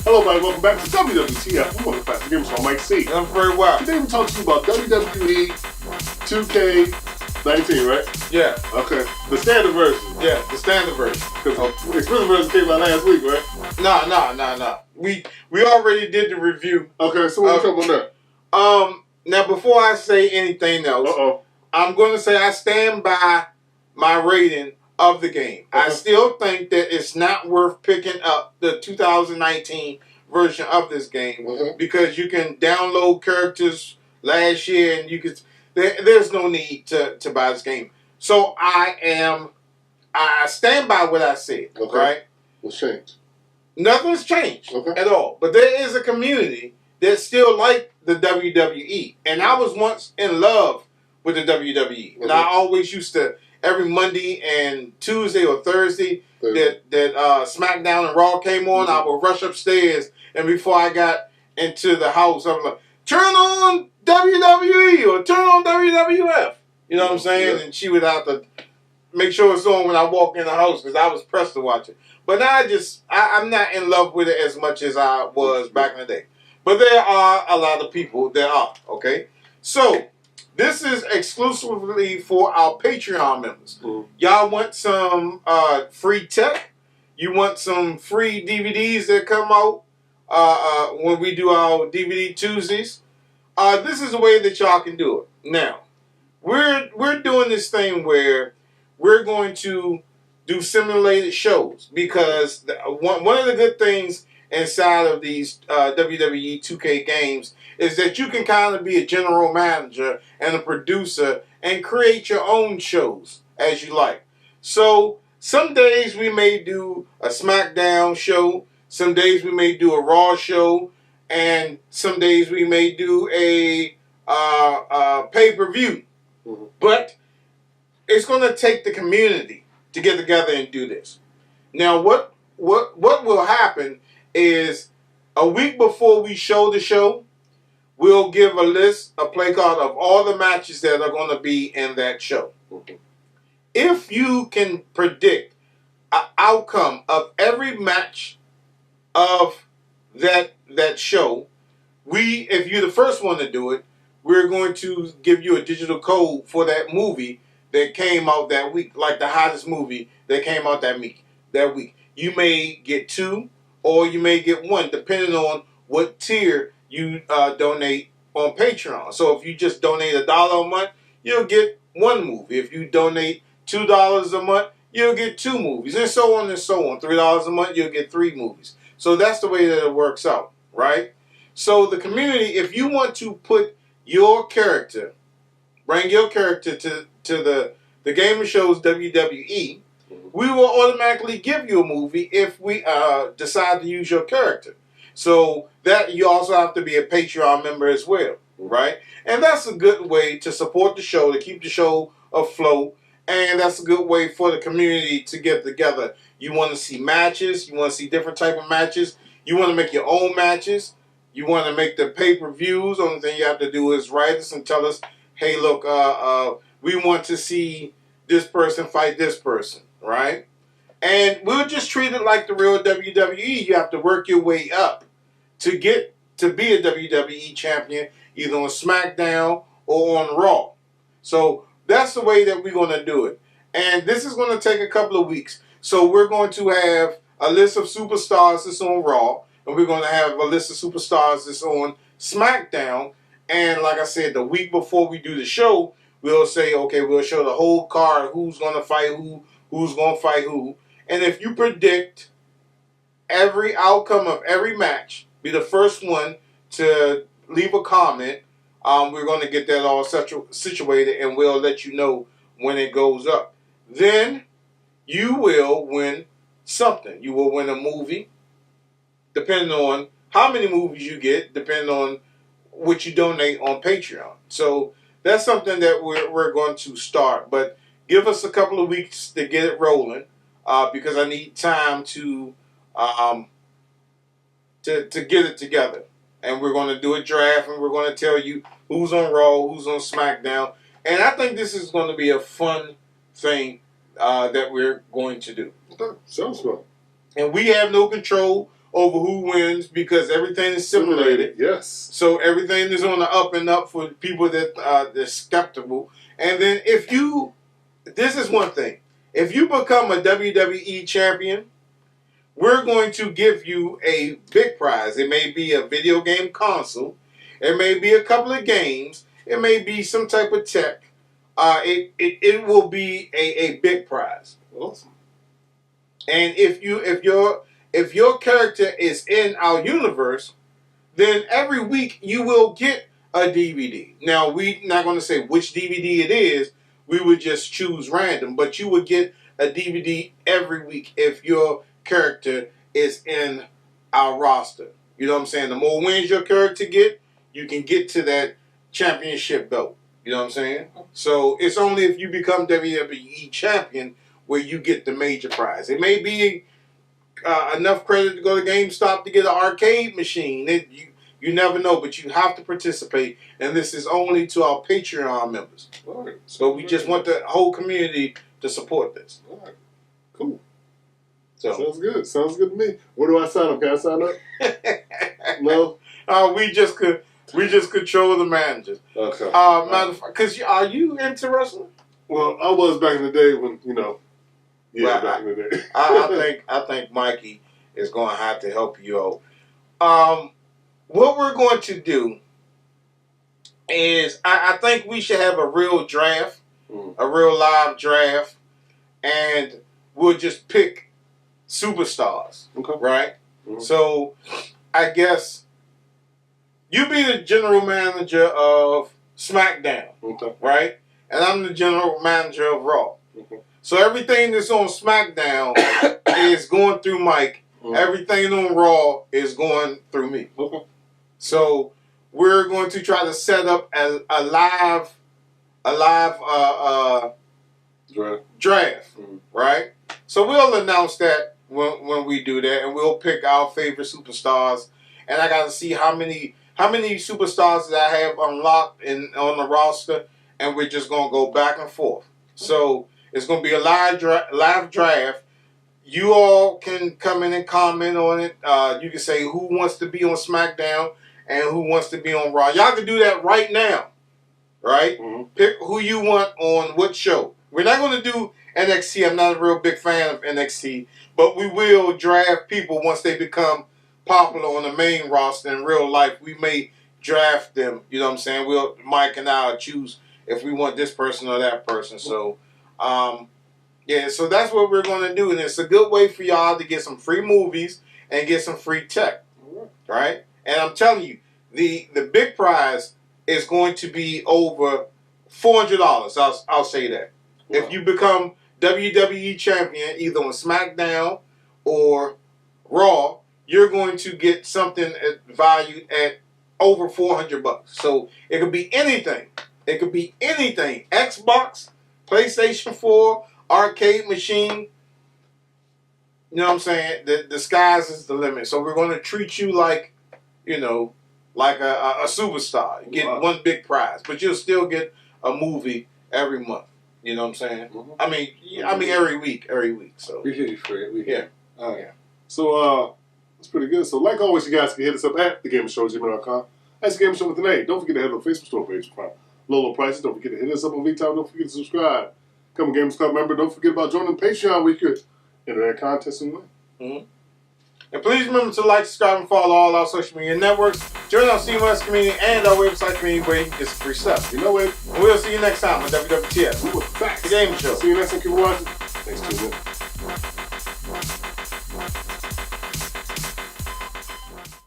Hello, everybody. Welcome back to WWTF. I'm on the Classic Gamer Show. MikeC. I'm very well. Today we're talking to you about WWE 2K19, right? Yeah. Okay. The standard version. Yeah, the standard version. Because the expensive version came out last week, right? No. We already did the review. Okay, so what are we talking about now? Now, before I say anything else, I'm going to say I stand by my rating of the game. I still think that it's not worth picking up the 2019 version of this game because you can download characters last year and you could. There's no need to buy this game. So I stand by what I said. Right? What's changed? Nothing's changed at all. But there is a community that still like the WWE, and I was once in love with the WWE, and I always used to. Every Monday and Tuesday or Thursday that SmackDown and Raw came on, I would rush upstairs, and before I got into the house, I was like, turn on WWE or turn on WWF. You know what I'm saying? And she would have to make sure it's on when I walk in the house because I was pressed to watch it. But now I'm not in love with it as much as I was back in the day. But there are a lot of people that are, okay? So, this is exclusively for our Patreon members. Y'all want some free tech? You want some free DVDs that come out when we do our DVD Tuesdays? This is the way that y'all can do it. Now, we're doing this thing where we're going to do simulated shows because one of the good things inside of these WWE 2K games is that you can kind of be a general manager and a producer and create your own shows as you like. So some days we may do a SmackDown show, some days we may do a Raw show, and some days we may do a pay-per-view. But it's going to take the community to get together and do this. Now what will happen is a week before we show the show, we'll give a play card of all the matches that are going to be in that show. If you can predict an outcome of every match of that show, if you're the first one to do it, we're going to give you a digital code for that movie that came out that week, like the hottest movie that came out that week. You may get 2 or you may get 1, depending on what tier you donate on Patreon. So if you just donate $1 a month, you'll get 1 movie. If you donate $2 a month, you'll get 2 movies, and so on and so on. $3 a month, you'll get 3 movies. So that's the way that it works out, right? So the community, if you want to put your character, bring your character to the Gamer Show's WWE, we will automatically give you a movie if we decide to use your character. So that you also have to be a Patreon member as well, right? And that's a good way to support the show, to keep the show afloat, and that's a good way for the community to get together. You want to see matches, you want to see different type of matches, you want to make your own matches, you want to make the pay-per-views. Only thing you have to do is write us and tell us, hey, look, we want to see this person fight this person, right? And we'll just treat it like the real WWE. You have to work your way up to get to be a WWE champion, either on SmackDown or on Raw. So that's the way that we're going to do it. And this is going to take a couple of weeks. So we're going to have a list of superstars that's on Raw, and we're going to have a list of superstars that's on SmackDown. And like I said, the week before we do the show, we'll say, okay, we'll show the whole card, who's going to fight who's going to fight who. And if you predict every outcome of every match, be the first one to leave a comment, we're going to get that all situated, and we'll let you know when it goes up. Then you will win something. You will win a movie, depending on how many movies you get, depending on what you donate on Patreon. So that's something that we're going to start. But give us a couple of weeks to get it rolling, because I need time to get it together. And we're going to do a draft, and we're going to tell you who's on Raw, who's on SmackDown, And I think this is going to be a fun thing that we're going to do. Okay. Sounds fun. And we have no control over who wins because everything is simulated. Yes. So everything is on the up and up for people that they're skeptical. And then this is one thing. If you become a WWE champion, we're going to give you a big prize. It may be a video game console. It may be a couple of games. It may be some type of tech. It will be a big prize. Awesome. And if your character is in our universe, then every week you will get a DVD. Now, we're not going to say which DVD it is. We would just choose random. But you would get a DVD every week if your character is in our roster. You know what I'm saying? The more wins your character get, you can get to that championship belt. You know what I'm saying? So it's only if you become WWE champion where you get the major prize. It may be enough credit to go to GameStop to get an arcade machine. You never know, but you have to participate. And this is only to our Patreon members. All right. So we just want the whole community to support this. All right. Cool. So sounds good. Sounds good to me. Where do I sign up? Can I sign up? No. We just control the managers. Okay. Because are you into wrestling? Well, I was back in the day when Yeah, back in the day. I think MikeC is going to have to help you out. What we're going to do is I think we should have a real draft, a real live draft, and we'll just pick superstars, right? So I guess you be the general manager of SmackDown, right? And I'm the general manager of Raw. So everything that's on SmackDown is going through Mike. Everything on Raw is going through me. So we're going to try to set up a live draft, right? So we'll announce that when we do that, and we'll pick our favorite superstars. And I got to see how many superstars that I have unlocked on the roster, and we're just gonna go back and forth. So it's gonna be a live draft. You all can come in and comment on it. You can say who wants to be on SmackDown and who wants to be on Raw. Y'all can do that right now, right? Pick who you want on what show. We're not going to do NXT. I'm not a real big fan of NXT, but we will draft people once they become popular on the main roster in real life. We may draft them. You know what I'm saying? Mike and I will choose if we want this person or that person. So, yeah, so that's what we're going to do. And it's a good way for y'all to get some free movies and get some free tech, right? And I'm telling you, the big prize is going to be over $400. I'll say that. Wow. If you become WWE champion, either on SmackDown or Raw, you're going to get something valued at over $400. So it could be anything. It could be anything. Xbox, PlayStation 4, arcade machine. You know what I'm saying? The sky's is the limit. So we're going to treat you like, like a superstar. You get one big prize, but you'll still get a movie every month. You know what I'm saying? I mean every week. So we hear you for it. Yeah. Yeah. So it's pretty good. So like always, you guys can hit us up at thagamersshow@gmail.com. That's the Gamer Show with an A. Don't forget to head to the Facebook store page for low prices. Don't forget to hit us up on vTime. Don't forget to subscribe. Become a Gamers Club member. Don't forget about joining Patreon where you could enter that contest and win. And please remember to like, subscribe, and follow all our social media networks. Join our CMS community and our website community where you can get some free stuff. You know it. And we'll see you next time on WWTF. We were back. The Game Show. See you next time. Keep watching. Thanks for tuning in.